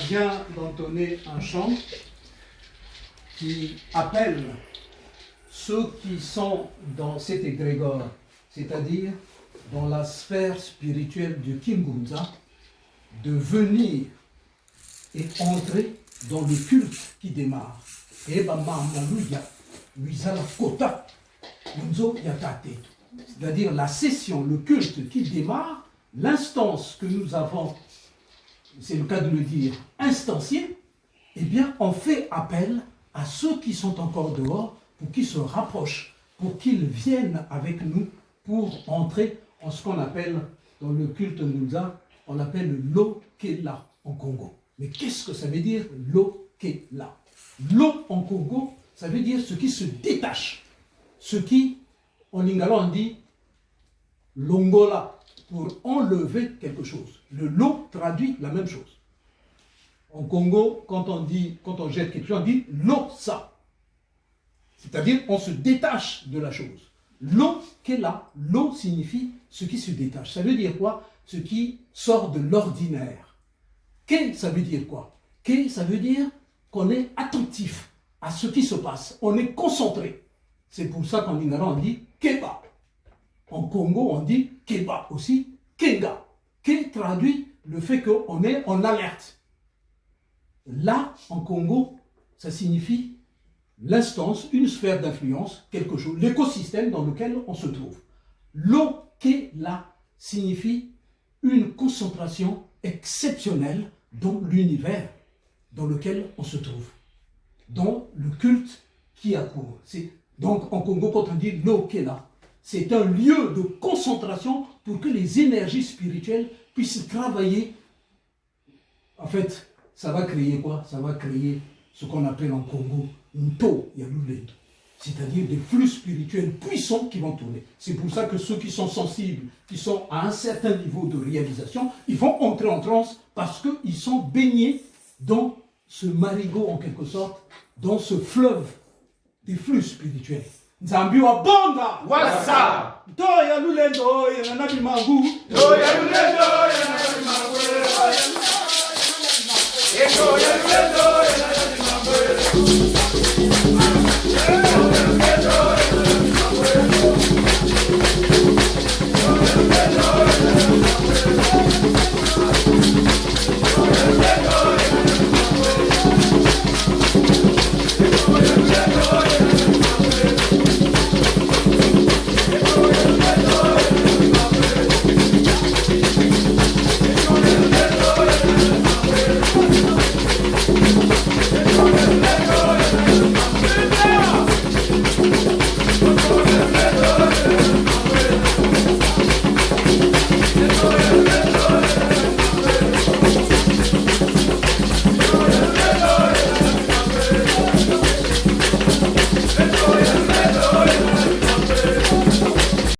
vient d'entonner un chant qui appelle ceux qui sont dans cet égrégore, c'est-à-dire dans la sphère spirituelle du Kingunza, de venir et entrer dans le culte qui démarre. C'est-à-dire la session, le culte qui démarre, l'instance que nous avons, c'est le cas de le dire, instanciée, eh bien, on fait appel à ceux qui sont encore dehors pour qu'ils se rapprochent, pour qu'ils viennent avec nous pour entrer en ce qu'on appelle, dans le culte Ngunza, on appelle l'Okela en Congo. Mais qu'est-ce que ça veut dire l'Okela? L'eau en Congo, ça veut dire ce qui se détache, ce qui, en lingala on dit l'ongola, pour enlever quelque chose. Le lo traduit la même chose. En Congo, quand on jette quelque chose, on dit l'osa. C'est-à-dire, on se détache de la chose. L'eau qu'est là, l'eau signifie ce qui se détache. Ça veut dire quoi? Ce qui sort de l'ordinaire. Qu'est, ça veut dire quoi? Qu'est, ça veut dire qu'on est attentif à ce qui se passe. On est concentré. C'est pour ça qu'en lingala, on dit keba. En Congo, on dit keba aussi, kenga. Ke traduit le fait qu'on est en alerte. Là, en Congo, ça signifie l'instance, une sphère d'influence, quelque chose, l'écosystème dans lequel on se trouve. L'Okela signifie une concentration exceptionnelle dans l'univers dans lequel on se trouve, dans le culte qui a cours. Donc en Congo, quand on dit l'Okela, c'est un lieu de concentration pour que les énergies spirituelles puissent travailler. En fait, ça va créer quoi? Ça va créer ce qu'on appelle en Congo Nto Yalulendo, c'est-à-dire des flux spirituels puissants qui vont tourner. C'est pour ça que ceux qui sont sensibles, qui sont à un certain niveau de réalisation, ils vont entrer en transe parce qu'ils sont baignés dans ce marigot en quelque sorte, dans ce fleuve des flux spirituels. Nzambi wa bonga Wasa Toya lulendo ya nabi mangu Toya lulendo ya nabi mangu